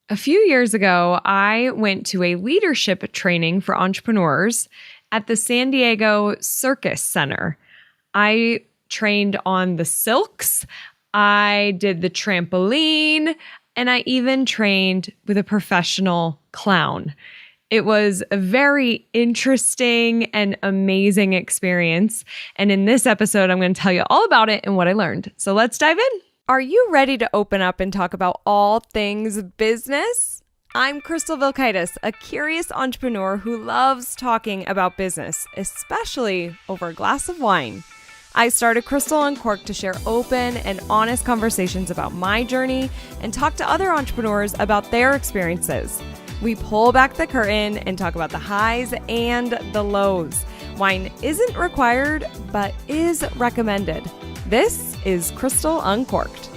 A few years ago, I went to a leadership training for entrepreneurs at the San Diego Circus Center. I trained on the silks, I did the trampoline, and I even trained with a professional clown. It was a very interesting and amazing experience. And in this episode, I'm going to tell you all about it and what I learned. So let's dive in. Are you ready to open up and talk about all things business? I'm Crystal Vilkaitis, a curious entrepreneur who loves talking about business, especially over a glass of wine. I started Crystal Uncorked to share open and honest conversations about my journey and talk to other entrepreneurs about their experiences. We pull back the curtain and talk about the highs and the lows. Wine isn't required, but is recommended. This is Crystal Uncorked.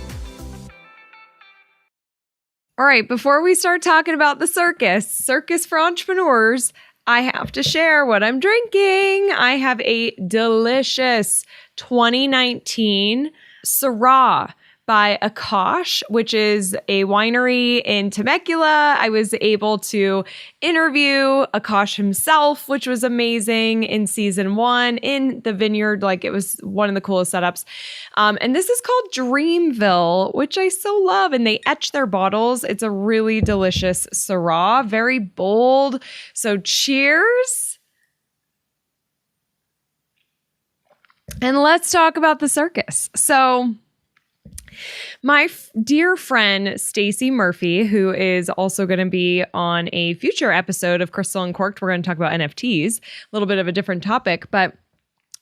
All right, before we start talking about the circus for entrepreneurs, I have to share what I'm drinking. I have a delicious 2019 Syrah by Akash, which is a winery in Temecula. I was able to interview Akash himself, which was amazing in season 1 in the vineyard. Like, it was one of the coolest setups. And this is called Dreamville, which I so love. And they etch their bottles. It's a really delicious Syrah, very bold. So cheers. And let's talk about the circus. So my dear friend, Stacey Murphy, who is also going to be on a future episode of Crystal Uncorked, we're going to talk about NFTs, a little bit of a different topic, but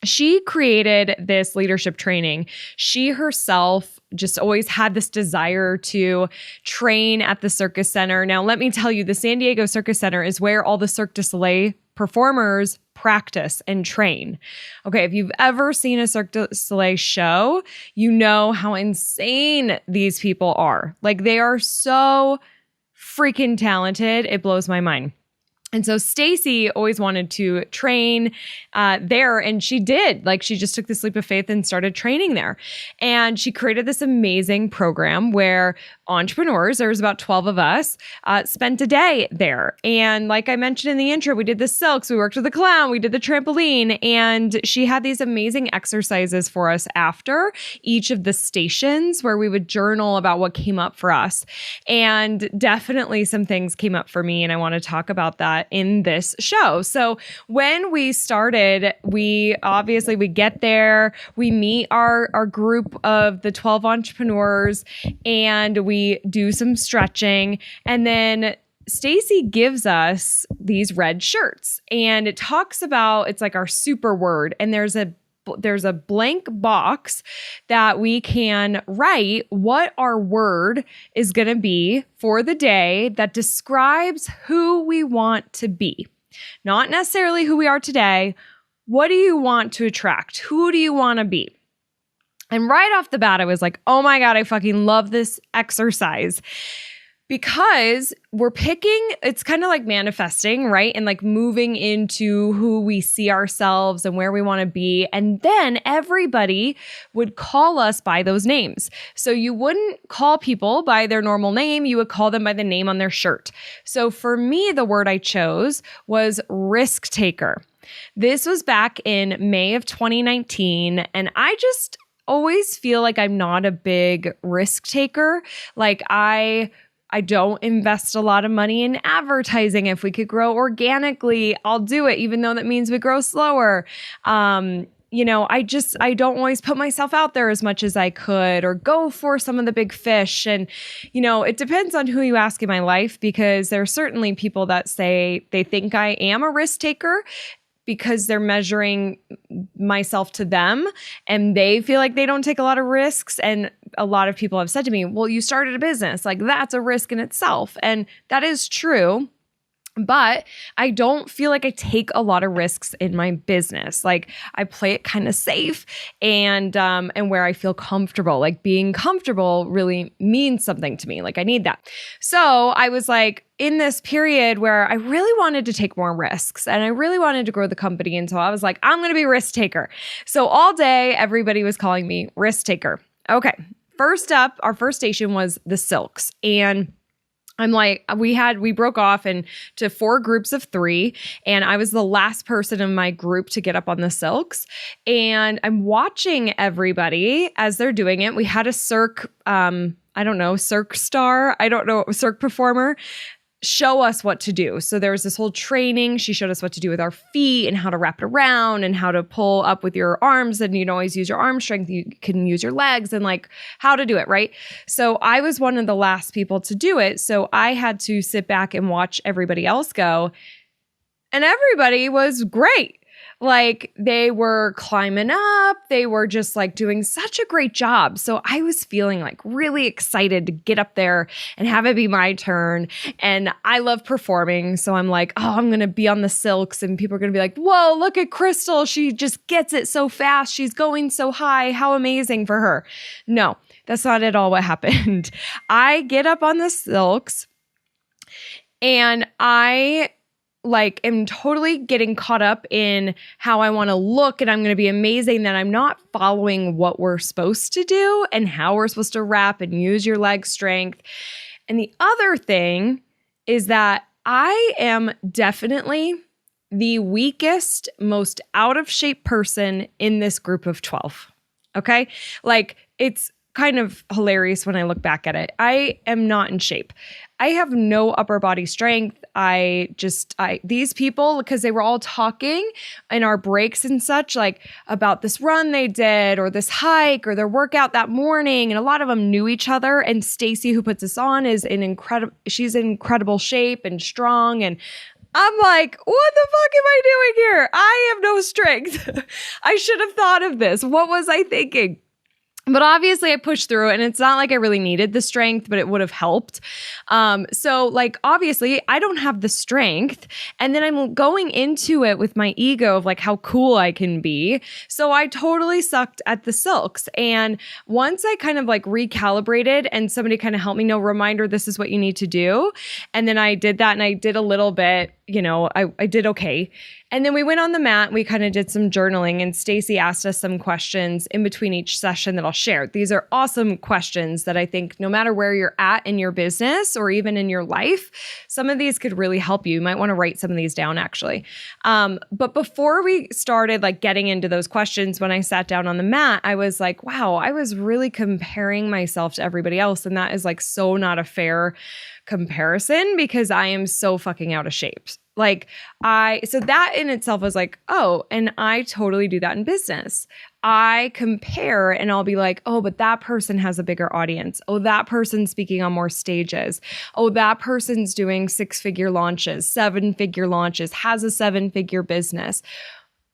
she created this leadership training. She herself just always had this desire to train at the Circus Center. Now, let me tell you, the San Diego Circus Center is where all the Cirque du Soleil performers practice and train. Okay, if you've ever seen a Cirque du Soleil show, you know how insane these people are. Like, they are so freaking talented. It blows my mind. And so Stacey always wanted to train there, and she did. Like, she just took this leap of faith and started training there. And she created this amazing program where entrepreneurs, there was about 12 of us, spent a day there. And like I mentioned in the intro, we did the silks, we worked with the clown, we did the trampoline, and she had these amazing exercises for us after each of the stations where we would journal about what came up for us. And definitely some things came up for me, and I want to talk about that in this show. So when we started, we get there, we meet our group of the 12 entrepreneurs, and we do some stretching, and then Stacey gives us these red shirts, and it talks about, it's like our super word, and there's a blank box that we can write what our word is going to be for the day that describes who we want to be. Not necessarily who we are today. What do you want to attract? Who do you want to be? And right off the bat, I was like, oh my God, I fucking love this exercise. Because we're picking, it's kind of like manifesting, right? And like moving into who we see ourselves and where we want to be. And then everybody would call us by those names. So you wouldn't call people by their normal name. You would call them by the name on their shirt. So for me, the word I chose was risk taker. This was back in May of 2019. And I just always feel like I'm not a big risk taker. Like, I don't invest a lot of money in advertising. If we could grow organically, I'll do it, even though that means we grow slower. I don't always put myself out there as much as I could or go for some of the big fish. And, it depends on who you ask in my life, because there are certainly people that say they think I am a risk taker because they're measuring myself to them and they feel like they don't take a lot of risks. And a lot of people have said to me, well, you started a business, like that's a risk in itself. And that is true. But I don't feel like I take a lot of risks in my business. Like, I play it kind of safe and where I feel comfortable. Like, being comfortable really means something to me. Like, I need that. So I was like, in this period where I really wanted to take more risks and I really wanted to grow the company. And so I was like, I'm going to be a risk taker. So all day, everybody was calling me risk taker. Okay. First up, our first station was the silks. And I'm like, we broke off into 4 groups of 3, and I was the last person in my group to get up on the silks. And I'm watching everybody as they're doing it. We had a circ, circ star, circ performer show us what to do. So there was this whole training. She showed us what to do with our feet and how to wrap it around and how to pull up with your arms. And you can always use your arm strength. You can use your legs and like how to do it, right? So I was one of the last people to do it. So I had to sit back and watch everybody else go. And everybody was great. Like they were climbing up. They were just like doing such a great job. So I was feeling like really excited to get up there and have it be my turn. And I love performing. So I'm like, oh, I'm going to be on the silks and people are going to be like, whoa, look at Crystal. She just gets it so fast. She's going so high. How amazing for her. No, that's not at all what happened. I get up on the silks and I am totally getting caught up in how I want to look and I'm going to be amazing, that I'm not following what we're supposed to do and how we're supposed to wrap and use your leg strength. And the other thing is that I am definitely the weakest, most out of shape person in this group of 12. Okay? Like it's kind of hilarious when I look back at it. I am not in shape. I have no upper body strength. These people, because they were all talking in our breaks and such, like about this run they did or this hike or their workout that morning. And a lot of them knew each other. And Stacey, who puts us on, she's in incredible shape and strong. And I'm like, what the fuck am I doing here? I have no strength. I should have thought of this. What was I thinking? But obviously I pushed through it, and it's not like I really needed the strength, but it would have helped. So like, obviously I don't have the strength, and then I'm going into it with my ego of like how cool I can be. So I totally sucked at the silks. And once I kind of like recalibrated and somebody kind of helped me know, reminder, this is what you need to do. And then I did that, and I did a little bit, I did okay. And then we went on the mat and we kind of did some journaling, and Stacey asked us some questions in between each session that I'll share. These are awesome questions that I think no matter where you're at in your business or even in your life, some of these could really help you. You might want to write some of these down actually. But before we started like getting into those questions, when I sat down on the mat, I was like, wow, I was really comparing myself to everybody else. And that is like so not a fair comparison because I am so fucking out of shape. So that in itself was like, oh, and I totally do that in business. I compare and I'll be like, oh, but that person has a bigger audience. Oh, that person's speaking on more stages. Oh, that person's doing 6-figure launches, 7-figure launches, has a 7-figure business.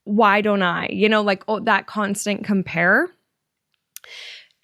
Why don't I? That constant compare.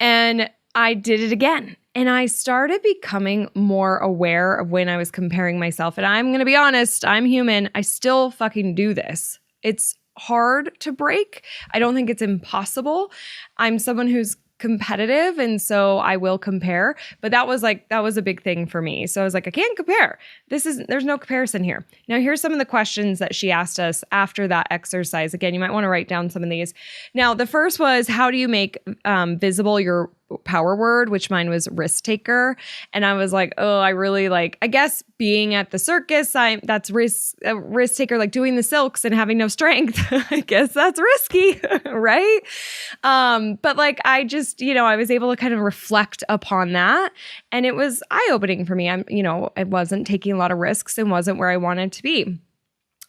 And I did it again. And I started becoming more aware of when I was comparing myself. And I'm going to be honest, I'm human. I still fucking do this. It's hard to break. I don't think it's impossible. I'm someone who's competitive, and so I will compare. But that was a big thing for me. So I was like, I can't compare. There's no comparison here. Now, here's some of the questions that she asked us after that exercise. Again, you might want to write down some of these. Now, the first was, how do you make visible your power word, which mine was risk taker. And I was like, oh, I really I guess being at the circus, that's risk taker, like doing the silks and having no strength. I guess that's risky, right? But I just, I was able to kind of reflect upon that. And it was eye-opening for me. I wasn't taking a lot of risks and wasn't where I wanted to be.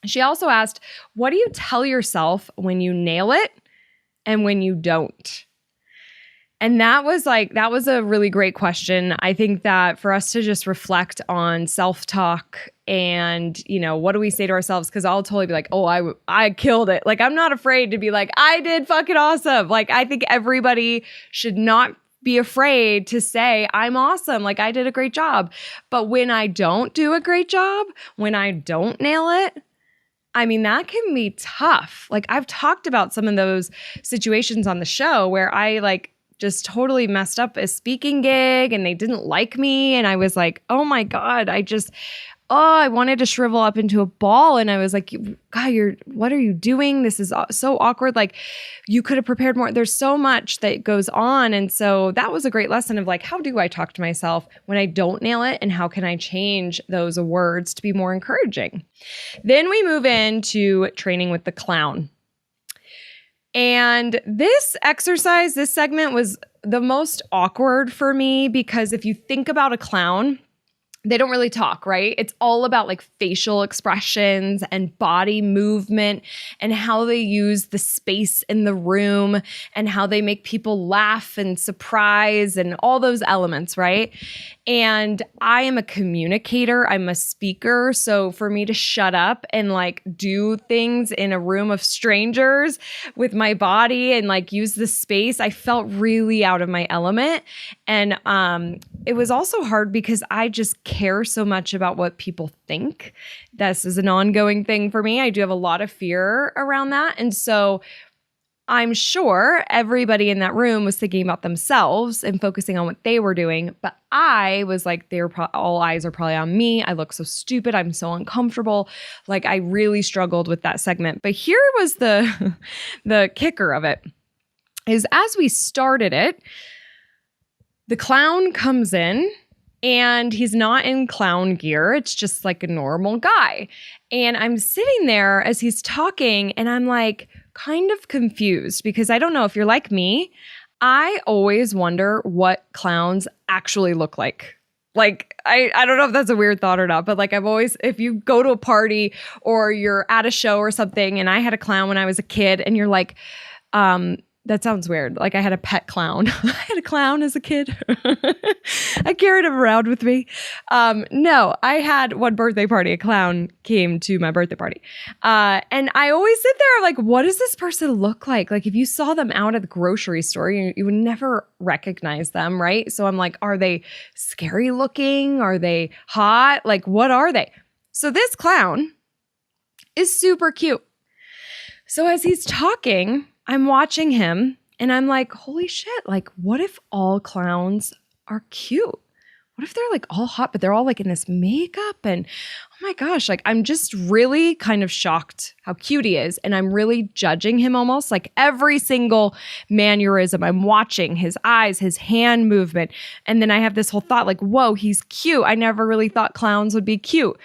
She also asked, what do you tell yourself when you nail it and when you don't? And that was a really great question. I think that for us to just reflect on self-talk and, what do we say to ourselves? Because I'll totally be like, oh, I killed it. I'm not afraid to be like, I did fucking awesome. I think everybody should not be afraid to say, I'm awesome. I did a great job. But when I don't do a great job, when I don't nail it, that can be tough. I've talked about some of those situations on the show where I just totally messed up a speaking gig and they didn't like me. And I was like, oh my God, I wanted to shrivel up into a ball. And I was like, God, what are you doing? This is so awkward. Like, you could have prepared more. There's so much that goes on. And so that was a great lesson of like, how do I talk to myself when I don't nail it? And how can I change those words to be more encouraging? Then we move into training with the clown. And this exercise, this segment was the most awkward for me because if you think about a clown, they don't really talk, right? It's all about like facial expressions and body movement and how they use the space in the room and how they make people laugh and surprise and all those elements, right? And I am a communicator. I'm a speaker. So for me to shut up and like do things in a room of strangers with my body and like use the space, I felt really out of my element. And it was also hard because I just care so much about what people think. This is an ongoing thing for me. I do have a lot of fear around that. And so I'm sure everybody in that room was thinking about themselves and focusing on what they were doing. But I was like, all eyes are probably on me. I look so stupid. I'm so uncomfortable. Like I really struggled with that segment. But here was the kicker of it is as we started it, the clown comes in and he's not in clown gear. It's just like a normal guy. And I'm sitting there as he's talking and I'm like kind of confused because I don't know if you're like me. I always wonder what clowns actually look like. Like, I don't know if that's a weird thought or not, but like I've always, if you go to a party or you're at a show or something and I had a clown when I was a kid and you're like, that sounds weird. Like I had a pet clown. I had a clown as a kid. I carried him around with me. No, I had one birthday party. A clown came to my birthday party. And I always sit there like, what does this person look like? Like if you saw them out at the grocery store, you would never recognize them, right? So I'm like, are they scary looking? Are they hot? Like, what are they? So this clown is super cute. So as he's talking, I'm watching him and I'm like, holy shit, like what if all clowns are cute? What if they're like all hot, but they're all like in this makeup? And oh my gosh, like I'm just really kind of shocked how cute he is. And I'm really judging him almost like every single mannerism. I'm watching his eyes, his hand movement. And then I have this whole thought like, whoa, he's cute. I never really thought clowns would be cute.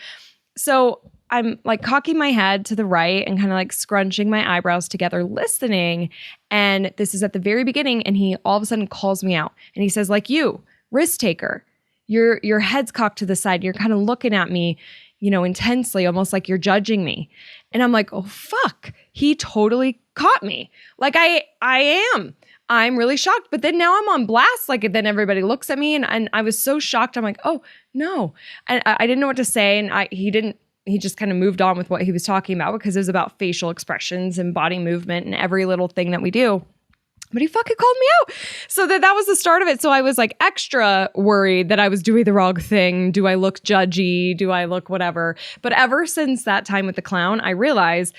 So I'm like cocking my head to the right and kind of like scrunching my eyebrows together, listening. And this is at the very beginning. And he all of a sudden calls me out and he says like, you, risk taker, your head's cocked to the side. You're kind of looking at me, you know, intensely, almost like you're judging me. And I'm like, oh, fuck. He totally caught me. Like I am. I'm really shocked. But then now I'm on blast. Like then everybody looks at me and I was so shocked. I'm like, oh, no. And I didn't know what to say. And he just kind of moved on with what he was talking about because it was about facial expressions and body movement and every little thing that we do. But he fucking called me out. So that was the start of it. So I was like extra worried that I was doing the wrong thing. Do I look judgy? Do I look whatever? But ever since that time with the clown, I realized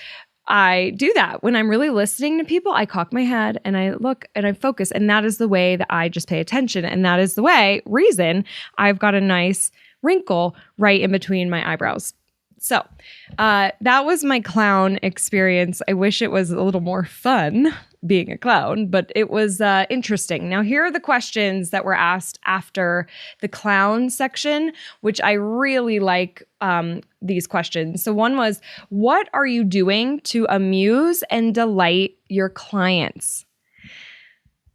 I do that. When I'm really listening to people, I cock my head and I look and I focus. And that is the way that I just pay attention. And that is the reason I've got a nice wrinkle right in between my eyebrows. So that was my clown experience. I wish it was a little more fun being a clown, but it was interesting. Now, here are the questions that were asked after the clown section, which I really like these questions. So one was, what are you doing to amuse and delight your clients?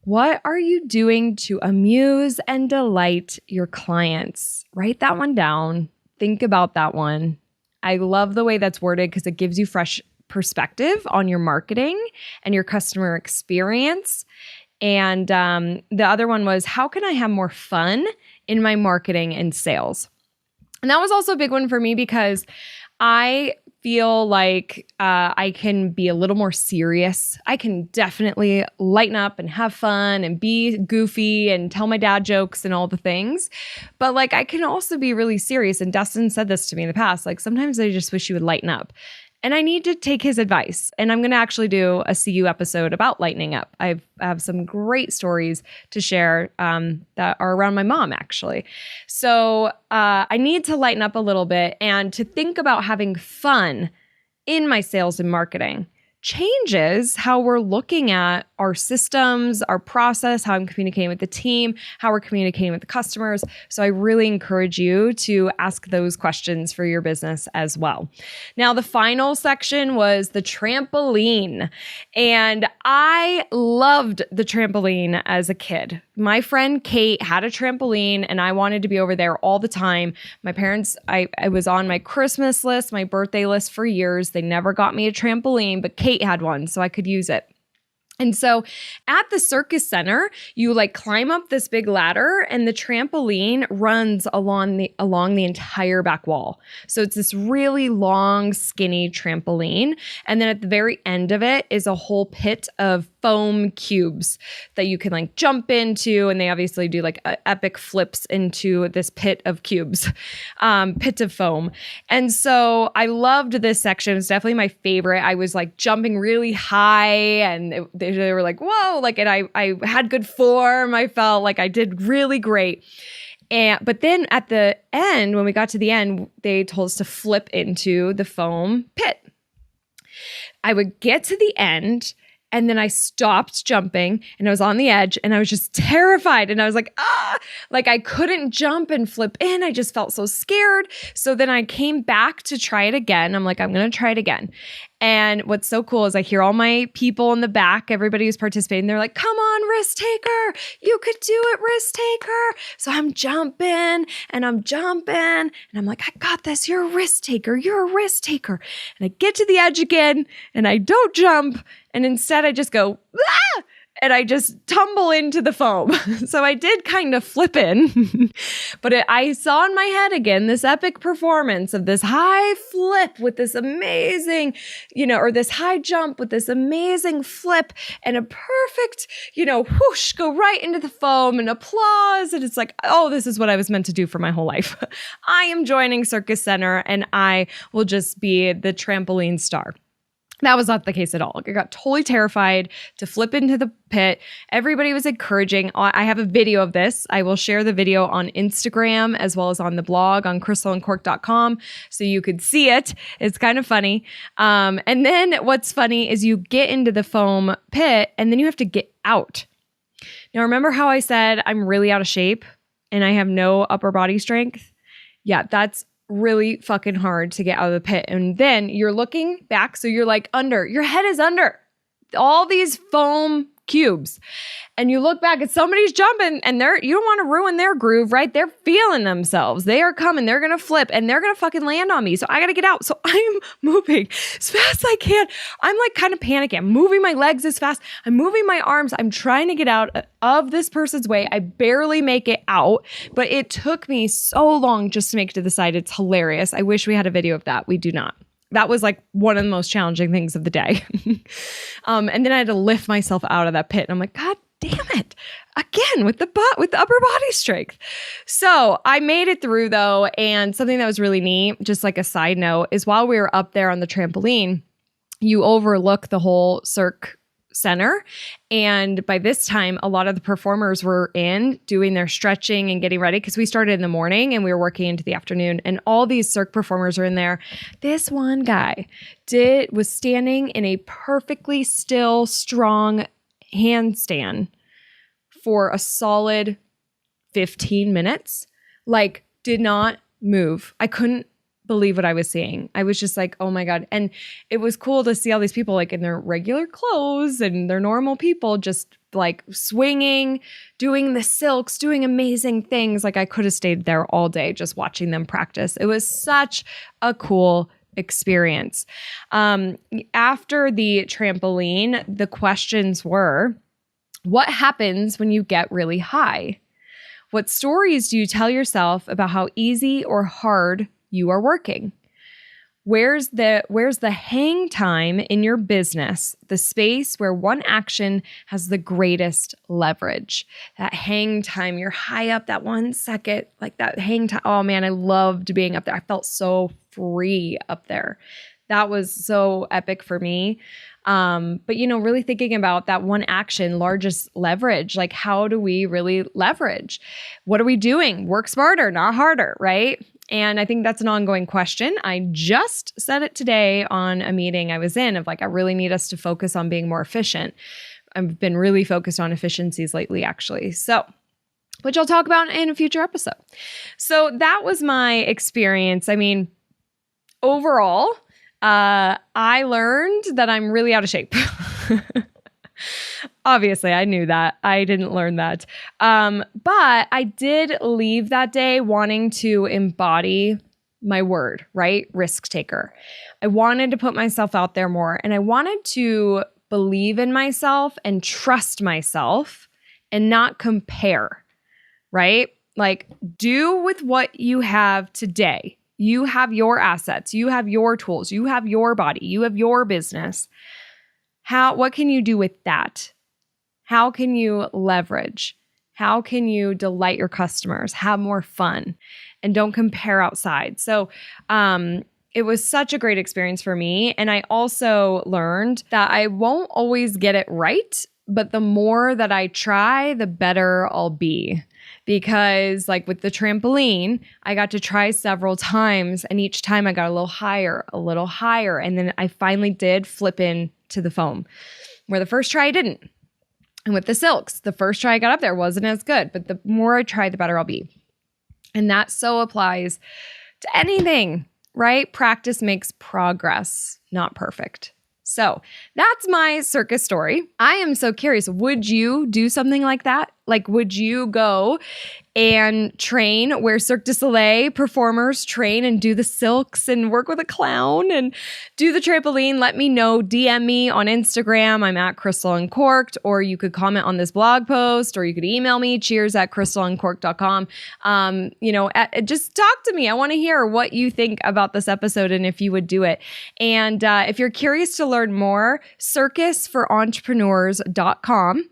What are you doing to amuse and delight your clients? Write that one down. Think about that one. I love the way that's worded because it gives you fresh perspective on your marketing and your customer experience. And the other one was, how can I have more fun in my marketing and sales? And that was also a big one for me because I feel like I can be a little more serious. I can definitely lighten up and have fun and be goofy and tell my dad jokes and all the things. But like I can also be really serious. And Dustin said this to me in the past. Like sometimes I just wish you would lighten up. And I need to take his advice. And I'm going to actually do a CU episode about lightening up. I have some great stories to share that are around my mom, actually. So I need to lighten up a little bit and to think about having fun in my sales and marketing changes how we're looking at our systems, our process, how I'm communicating with the team, how we're communicating with the customers. So I really encourage you to ask those questions for your business as well. Now, the final section was the trampoline. And I loved the trampoline as a kid. My friend Kate had a trampoline and I wanted to be over there all the time. My parents, I was on my Christmas list, my birthday list for years. They never got me a trampoline, but Kate had one, so I could use it. And so at the Circus Center, you like climb up this big ladder and the trampoline runs along the entire back wall. So it's this really long, skinny trampoline. And then at the very end of it is a whole pit of foam cubes that you can like jump into. And they obviously do like epic flips into this pit of cubes, pit of foam. And so I loved this section. It's definitely my favorite. I was like jumping really high and they were like, whoa, like, and I had good form. I felt like I did really great. But then at the end, when we got to the end, they told us to flip into the foam pit. I would get to the end and then I stopped jumping and I was on the edge and I was just terrified. And I was like, like I couldn't jump and flip in. I just felt so scared. So then I came back to try it again. I'm like, I'm going to try it again. And what's so cool is I hear all my people in the back, everybody who's participating, they're like, come on, risk taker. You could do it, risk taker. So I'm jumping and I'm jumping and I'm like, I got this. You're a risk taker. You're a risk taker. And I get to the edge again and I don't jump. And instead I just go, ah! And I just tumble into the foam. So I did kind of flip in, but I saw in my head again this epic performance of this high flip with this amazing, or this high jump with this amazing flip and a perfect, whoosh, go right into the foam and applause. And it's like, oh, this is what I was meant to do for my whole life. I am joining Circus Center and I will just be the trampoline star. That was not the case at all. I got totally terrified to flip into the pit. Everybody was encouraging. I have a video of this. I will share the video on Instagram as well as on the blog on crystalandcork.com so you could see it. It's kind of funny. And then what's funny is you get into the foam pit and then you have to get out. Now, remember how I said I'm really out of shape and I have no upper body strength? Yeah, that's really fucking hard to get out of the pit. And then you're looking back. So you're like your head is under all these foam cubes. And you look back and somebody's jumping and you don't want to ruin their groove, right? They're feeling themselves. They are coming. They're going to flip and they're going to fucking land on me. So I got to get out. So I'm moving as fast as I can. I'm like kind of panicking. I'm moving my legs as fast. I'm moving my arms. I'm trying to get out of this person's way. I barely make it out, but it took me so long just to make it to the side. It's hilarious. I wish we had a video of that. We do not. That was like one of the most challenging things of the day. And then I had to lift myself out of that pit. And I'm like, God damn it. Again, with the upper body strength. So I made it through though. And something that was really neat, just like a side note, is while we were up there on the trampoline, you overlook the whole Cirque Center. And by this time, a lot of the performers were in doing their stretching and getting ready because we started in the morning and we were working into the afternoon. And all these Cirque performers are in there. This one guy was standing in a perfectly still, strong handstand for a solid 15 minutes. Like, did not move. I couldn't believe what I was seeing. I was just like, oh my God. And it was cool to see all these people like in their regular clothes and their normal people just like swinging, doing the silks, doing amazing things. Like I could have stayed there all day just watching them practice. It was such a cool experience. After the trampoline, the questions were, what happens when you get really high? What stories do you tell yourself about how easy or hard you are working? Where's the hang time in your business, the space where one action has the greatest leverage? That hang time, you're high up that 1 second, like that hang time. Oh man, I loved being up there. I felt so free up there. That was so epic for me. But, really thinking about that one action, largest leverage, like how do we really leverage? What are we doing? Work smarter, not harder, right? And I think that's an ongoing question. I just said it today on a meeting I was in of like, I really need us to focus on being more efficient. I've been really focused on efficiencies lately, actually. So, which I'll talk about in a future episode. So that was my experience. I mean, overall, I learned that I'm really out of shape. Obviously, I knew that. I didn't learn that. But I did leave that day wanting to embody my word, right? Risk taker. I wanted to put myself out there more, and I wanted to believe in myself and trust myself and not compare, right? Like, do with what you have today. You have your assets, you have your tools, you have your body, you have your business. What can you do with that? How can you leverage? How can you delight your customers, have more fun, and don't compare outside? So, it was such a great experience for me. And I also learned that I won't always get it right, but the more that I try, the better I'll be. Because like with the trampoline, I got to try several times, and each time I got a little higher. And then I finally did flip into the foam, where the first try I didn't. And with the silks, the first try I got up there wasn't as good, but the more I try, the better I'll be. And that so applies to anything, right? Practice makes progress, not perfect. So that's my circus story. I am so curious. Would you do something like that? Like, would you go and train where Cirque du Soleil performers train and do the silks and work with a clown and do the trampoline? Let me know. DM me on Instagram. I'm at Crystal Uncorked, or you could comment on this blog post, or you could email me, cheers@crystaluncorked.com. Just talk to me. I want to hear what you think about this episode and if you would do it. And if you're curious to learn more, circusforentrepreneurs.com.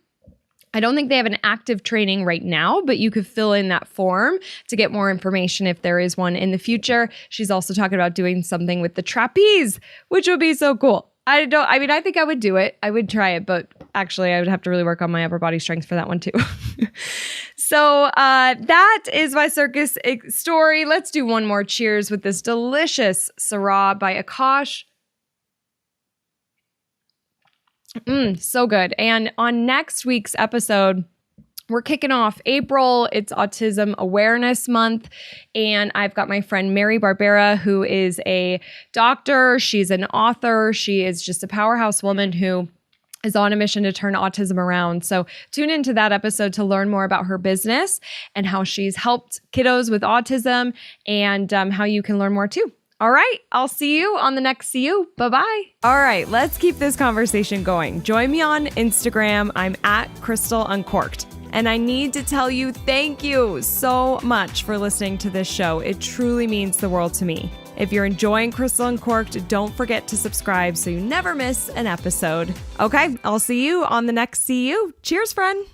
I don't think they have an active training right now, but you could fill in that form to get more information if there is one in the future. She's also talking about doing something with the trapeze, which would be so cool. I think I would do it. I would try it, but actually I would have to really work on my upper body strength for that one too. So that is my circus story. Let's do one more cheers with this delicious Syrah by Akash. So good. And on next week's episode, we're kicking off April. It's Autism Awareness Month. And I've got my friend Mary Barbera, who is a doctor. She's an author. She is just a powerhouse woman who is on a mission to turn autism around. So tune into that episode to learn more about her business and how she's helped kiddos with autism, and how you can learn more too. All right, I'll see you on the next See You. Bye-bye. All right, let's keep this conversation going. Join me on Instagram. I'm at Crystal Uncorked. And I need to tell you, thank you so much for listening to this show. It truly means the world to me. If you're enjoying Crystal Uncorked, don't forget to subscribe so you never miss an episode. Okay, I'll see you on the next See You. Cheers, friend.